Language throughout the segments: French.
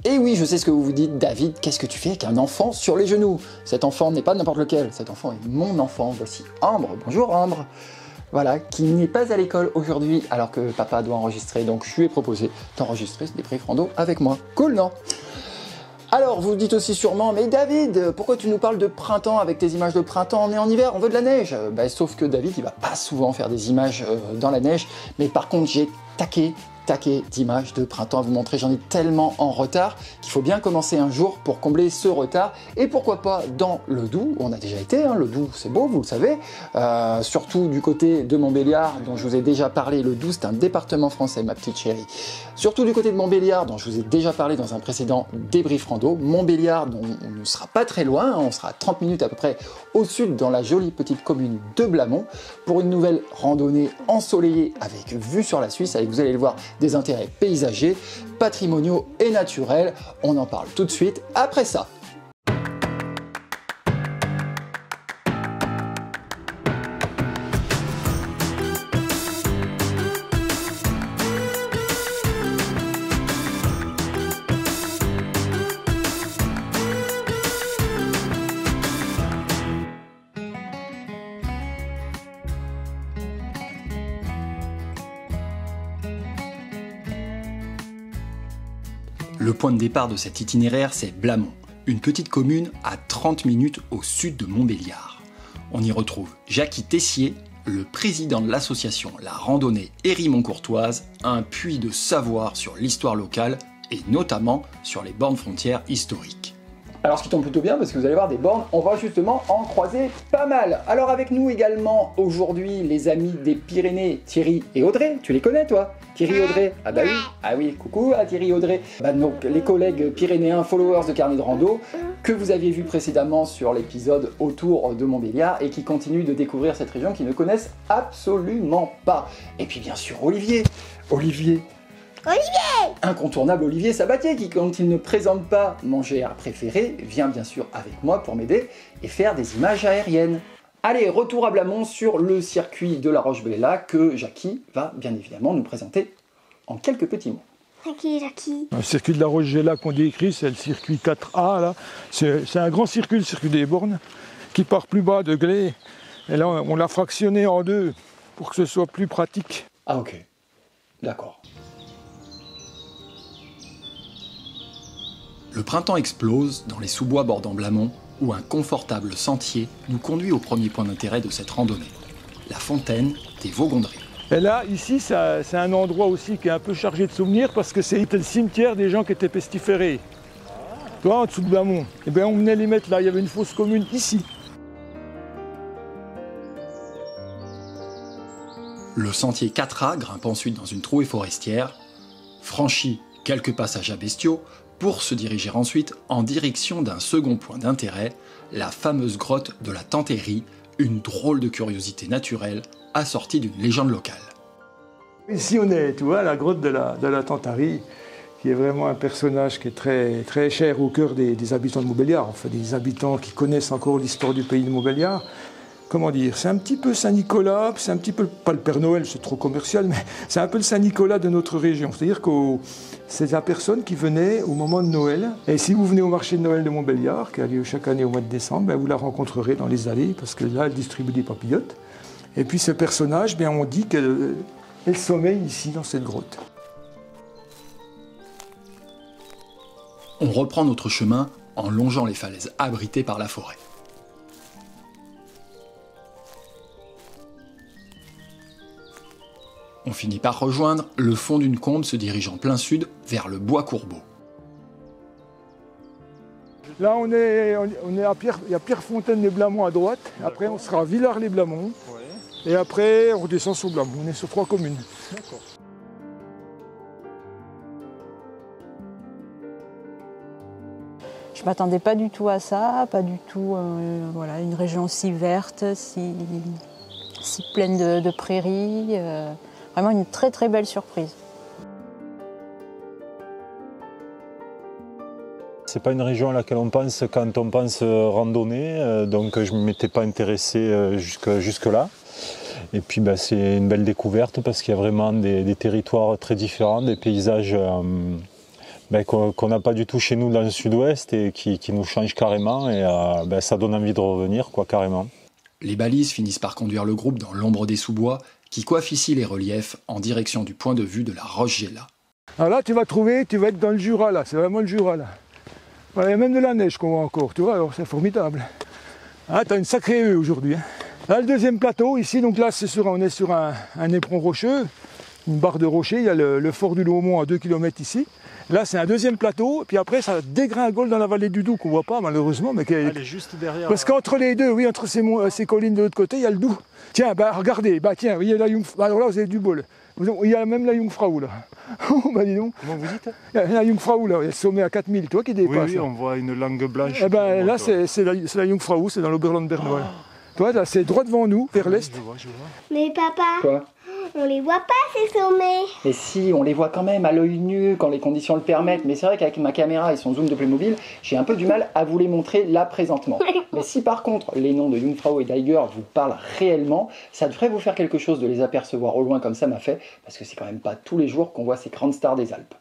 Et oui, je sais ce que vous vous dites, David, qu'est-ce que tu fais avec un enfant sur les genoux? Cet enfant n'est pas n'importe lequel, cet enfant est mon enfant. Voici Ambre, bonjour Ambre. Voilà, qui n'est pas à l'école aujourd'hui alors que papa doit enregistrer, donc je lui ai proposé d'enregistrer ce débrief rando avec moi. Cool, non? Alors, vous dites aussi sûrement, mais David, pourquoi tu nous parles de printemps avec tes images de printemps? On est en hiver, on veut de la neige. Sauf que David, il va pas souvent faire des images dans la neige, mais par contre, j'ai taqué d'images de printemps à vous montrer. J'en ai tellement en retard qu'il faut bien commencer un jour pour combler ce retard. Et pourquoi pas dans le Doubs, où on a déjà été, hein, le Doubs c'est beau, vous le savez, surtout du côté de Montbéliard, dont je vous ai déjà parlé. Le Doubs c'est un département français, ma petite chérie. Surtout du côté de Montbéliard, dont je vous ai déjà parlé dans un précédent débrief rando. Montbéliard, dont on ne sera pas très loin, hein, on sera à 30 minutes à peu près au sud, dans la jolie petite commune de Blamont, pour une nouvelle randonnée ensoleillée avec vue sur la Suisse, avec, vous allez le voir, des intérêts paysagers, patrimoniaux et naturels. On en parle tout de suite après ça. Le point de départ de cet itinéraire, c'est Blamont, une petite commune à 30 minutes au sud de Montbéliard. On y retrouve Jackie Tessier, le président de l'association La Randonnée Hérimont-Courtoise, un puits de savoir sur l'histoire locale et notamment sur les bornes frontières historiques. Alors ce qui tombe plutôt bien parce que vous allez voir des bornes, on va justement en croiser pas mal. Alors avec nous également aujourd'hui les amis des Pyrénées, Thierry et Audrey, tu les connais toi? Thierry et Audrey? Ah bah oui, ah oui, coucou à Thierry et Audrey. Donc les collègues pyrénéens, followers de Carnet de Rando, que vous aviez vu précédemment sur l'épisode autour de Montbéliard et qui continuent de découvrir cette région qu'ils ne connaissent absolument pas. Et puis bien sûr Olivier, incontournable Olivier Sabatier qui, quand il ne présente pas mon GR préféré, vient bien sûr avec moi pour m'aider et faire des images aériennes. Allez, retour à Blamont sur le circuit de la Roche-Bléla que Jackie va bien évidemment nous présenter en quelques petits mots. Jackie. Le circuit de la Roche-Bléla qu'on décrit, c'est le circuit 4A. Là. C'est un grand circuit, le circuit des bornes, qui part plus bas de Glé. Et là, on l'a fractionné en deux pour que ce soit plus pratique. Ah ok, d'accord. Le printemps explose dans les sous-bois bordant Blamont, où un confortable sentier nous conduit au premier point d'intérêt de cette randonnée, la fontaine des Vaugonderies. Et là, ici, c'est un endroit aussi qui est un peu chargé de souvenirs parce que c'était le cimetière des gens qui étaient pestiférés. Toi, en dessous de Blamont, eh bien, on venait les mettre là, il y avait une fosse commune ici. Le sentier 4A grimpe ensuite dans une trouée forestière, franchit quelques passages à bestiaux, pour se diriger ensuite en direction d'un second point d'intérêt, la fameuse grotte de la Tantérie, une drôle de curiosité naturelle assortie d'une légende locale. Ici on est, tu vois, la grotte de la Tantérie, qui est vraiment un personnage qui est très, très cher au cœur des habitants de Montbéliard, enfin des habitants qui connaissent encore l'histoire du pays de Montbéliard. Comment dire, c'est un petit peu Saint-Nicolas, c'est un petit peu, pas le Père Noël, c'est trop commercial, mais c'est un peu le Saint-Nicolas de notre région. C'est-à-dire que c'est la personne qui venait au moment de Noël. Et si vous venez au marché de Noël de Montbéliard, qui a lieu chaque année au mois de décembre, ben vous la rencontrerez dans les allées, parce que là, elle distribue des papillotes. Et puis ce personnage, ben on dit qu'elle sommeille ici, dans cette grotte. On reprend notre chemin en longeant les falaises abritées par la forêt. On finit par rejoindre le fond d'une combe se dirigeant plein sud vers le bois Courbeau. Là, on est à il y a Pierrefontaine-les-Blamont à droite. Après, on sera à Villars-les-Blamont. Ouais. Et après, on redescend sur Blamont. On est sur 3 communes. D'accord. Je ne m'attendais pas du tout à ça, pas du tout voilà, une région si verte, si pleine de prairies. Vraiment une très très belle surprise. C'est pas une région à laquelle on pense quand on pense randonnée, donc je ne m'étais pas intéressé jusque-là. Et puis c'est une belle découverte parce qu'il y a vraiment des territoires très différents, des paysages qu'on n'a pas du tout chez nous dans le sud-ouest et qui nous change carrément et ça donne envie de revenir quoi, carrément. Les balises finissent par conduire le groupe dans l'ombre des sous-bois qui coiffent ici les reliefs en direction du point de vue de la Roche-Géla. Alors là tu vas être dans le Jura là, c'est vraiment le Jura là. Voilà, il y a même de la neige qu'on voit encore, tu vois, alors c'est formidable. Ah, tu as une sacrée haie aujourd'hui. Hein. Là le deuxième plateau, ici, donc là on est sur un éperon rocheux, une barre de rocher, il y a le fort du Laumont à 2 km ici. Là c'est un deuxième plateau, puis après ça dégringole dans la vallée du Doubs qu'on ne voit pas malheureusement. Mais elle est juste derrière. Parce qu'entre les deux, oui, entre ces collines de l'autre côté, il y a le Doubs. Tiens, regardez, tiens, il y a la Jungfrau. Alors là vous avez du bol. Il y a même la Jungfrau là. Dis donc. Comment vous dites? Il y a la Jungfrau là, il y a le sommet à 4000, toi qui dépasse. Oui, on voit une langue blanche. Là c'est la Jungfrau, c'est dans l'Oberland bernois. Toi là c'est droit devant nous, vers l'est. Je vois. Mais papa, Quoi? on les voit pas ces sommets. Et si, on les voit quand même à l'œil nu quand les conditions le permettent. Mais c'est vrai qu'avec ma caméra et son zoom de Playmobil, j'ai un peu du mal à vous les montrer là présentement. Mais si par contre les noms de Jungfrau et d'Eiger vous parlent réellement, ça devrait vous faire quelque chose de les apercevoir au loin comme ça m'a fait, parce que c'est quand même pas tous les jours qu'on voit ces grandes stars des Alpes.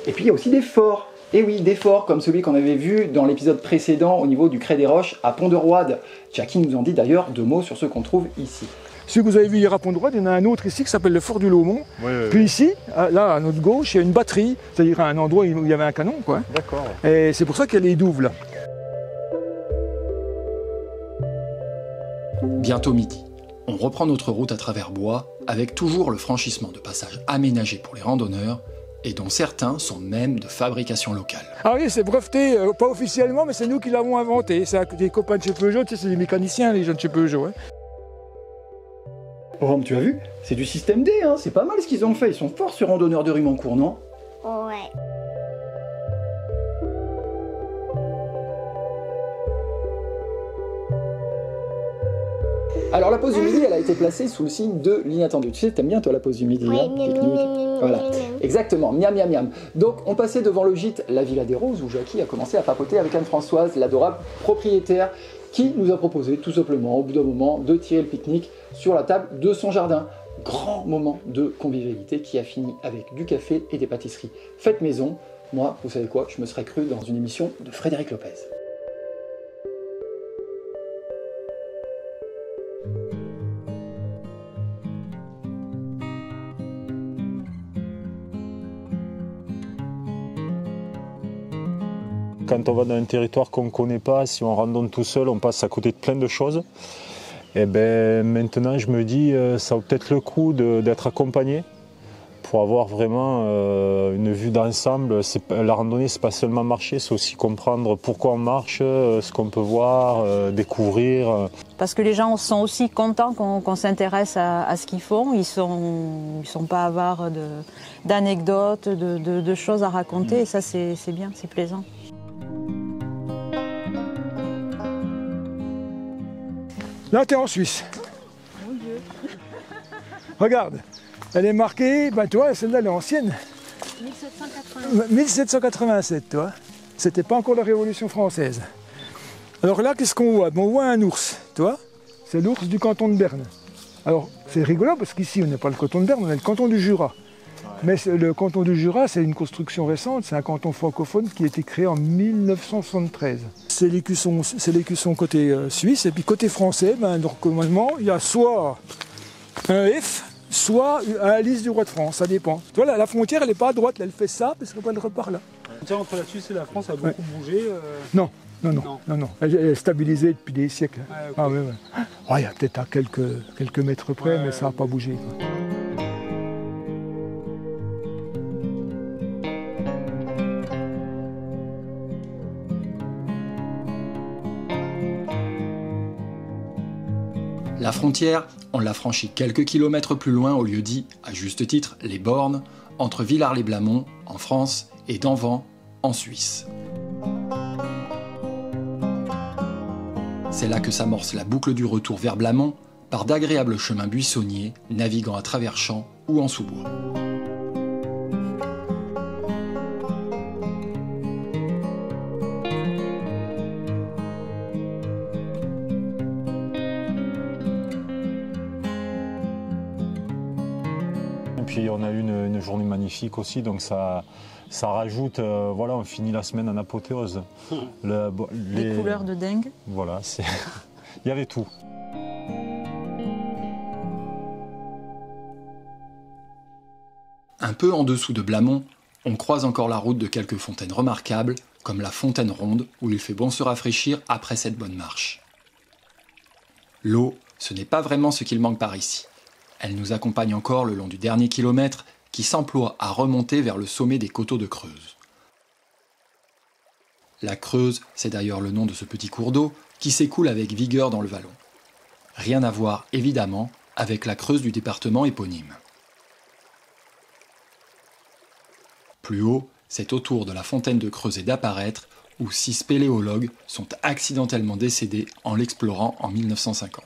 Et puis il y a aussi des forts. Et oui, des forts comme celui qu'on avait vu dans l'épisode précédent au niveau du Crêt des Roches à Pont-de-Roide. Jackie nous en dit d'ailleurs 2 mots sur ceux qu'on trouve ici. Celui que vous avez vu hier à Pont-de-Roide, il y en a un autre ici qui s'appelle le fort du Laumont. Puis ici, là à notre gauche, il y a une batterie, c'est-à-dire un endroit où il y avait un canon, quoi. D'accord. Et c'est pour ça qu'il y a les douves là. Bientôt midi. On reprend notre route à travers bois, avec toujours le franchissement de passages aménagés pour les randonneurs, et dont certains sont même de fabrication locale. Ah oui, c'est breveté, pas officiellement, mais c'est nous qui l'avons inventé. C'est des copains de chez Peugeot, tu sais, c'est des mécaniciens, les gens de chez Peugeot. Hein. Oh, tu as vu? C'est du système D, hein. C'est pas mal ce qu'ils ont fait. Ils sont forts sur randonneurs de Rimancourt, non? Ouais. Alors la pause du midi, elle a été placée sous le signe de l'inattendu. Tu sais, t'aimes bien toi la pause du midi, Oui, hein, miam, pique-nique. miam, miam, Voilà, miam, miam. exactement, miam miam miam. Donc on passait devant le gîte La Villa des Roses où Jackie a commencé à papoter avec Anne-Françoise, l'adorable propriétaire, qui nous a proposé tout simplement au bout d'un moment de tirer le pique-nique sur la table de son jardin. Grand moment de convivialité qui a fini avec du café et des pâtisseries faites maison. Moi, vous savez quoi, je me serais cru dans une émission de Frédéric Lopez. Quand on va dans un territoire qu'on ne connaît pas, si on randonne tout seul, on passe à côté de plein de choses. Et ben maintenant, je me dis, ça vaut peut-être le coup d'être accompagné pour avoir vraiment une vue d'ensemble. La randonnée, c'est pas seulement marcher, c'est aussi comprendre pourquoi on marche, ce qu'on peut voir, découvrir. Parce que les gens sont aussi contents qu'on s'intéresse à ce qu'ils font. Ils sont pas avares d'anecdotes, de choses à raconter. Et ça, c'est bien, c'est plaisant. Là, tu es en Suisse. Mon Dieu. Regarde, elle est marquée, ben toi, celle-là, elle est ancienne. 1787, toi. C'était pas encore la Révolution française. Alors là, qu'est-ce qu'on voit? On voit un ours, toi. C'est l'ours du canton de Berne. Alors, c'est rigolo parce qu'ici, on n'est pas le canton de Berne, on est le canton du Jura. Mais le canton du Jura, c'est une construction récente, c'est un canton francophone qui a été créé en 1973. C'est l'écusson côté suisse, et puis côté français, ben, normalement, il y a soit un F, soit un Alice du roi de France, ça dépend. Tu vois, la frontière, elle n'est pas à droite, là, elle fait ça, parce qu'elle repart là. La frontière entre la Suisse et la France a beaucoup bougé. Non. Elle est stabilisée depuis des siècles. Okay. Ah, ouais. Il y a peut-être à quelques mètres près, mais ça n'a pas bougé. Quoi. La frontière, on l'a franchie quelques kilomètres plus loin au lieu dit, à juste titre, les bornes, entre Villars-les-Blamont, en France, et Danvans, en Suisse. C'est là que s'amorce la boucle du retour vers Blamont, par d'agréables chemins buissonniers, naviguant à travers champs ou en sous-bois. puis on a eu une journée magnifique aussi, donc ça rajoute, voilà, on finit la semaine en apothéose. Les couleurs de dingue. Voilà, il y avait tout. Un peu en dessous de Blamont, on croise encore la route de quelques fontaines remarquables, comme la Fontaine Ronde, où il fait bon se rafraîchir après cette bonne marche. L'eau, ce n'est pas vraiment ce qu'il manque par ici. Elle nous accompagne encore le long du dernier kilomètre, qui s'emploie à remonter vers le sommet des coteaux de Creuse. La Creuse, c'est d'ailleurs le nom de ce petit cours d'eau, qui s'écoule avec vigueur dans le vallon. Rien à voir, évidemment, avec la Creuse du département éponyme. Plus haut, c'est au tour de la fontaine de Creuse d'apparaître, où 6 spéléologues sont accidentellement décédés en l'explorant en 1950.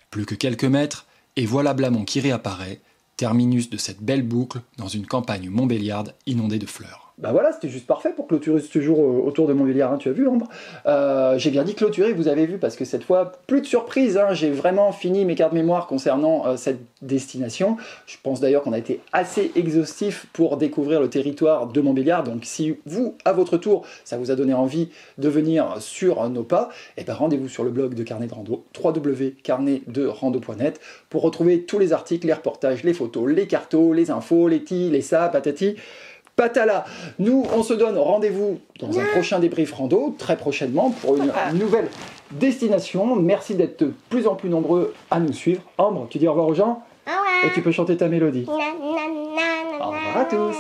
Plus que quelques mètres, et voilà Blamont qui réapparaît, terminus de cette belle boucle dans une campagne montbéliarde inondée de fleurs. Bah voilà, c'était juste parfait pour clôturer ce jour autour de Montbéliard, hein, tu as vu Ambre. J'ai bien dit clôturer, vous avez vu, parce que cette fois, plus de surprise, hein, j'ai vraiment fini mes cartes mémoire concernant cette destination. Je pense d'ailleurs qu'on a été assez exhaustif pour découvrir le territoire de Montbéliard, donc si vous, à votre tour, ça vous a donné envie de venir sur nos pas, eh ben rendez-vous sur le blog de Carnet de Rando, www.carnetderando.net, pour retrouver tous les articles, les reportages, les photos, les cartos, les infos, les ti, les ça, patati, patala. Nous, on se donne rendez-vous dans un prochain débrief rando, très prochainement, pour une nouvelle destination. Merci d'être de plus en plus nombreux à nous suivre. Ambre, tu dis au revoir aux gens? Et tu peux chanter ta mélodie. Au revoir à tous.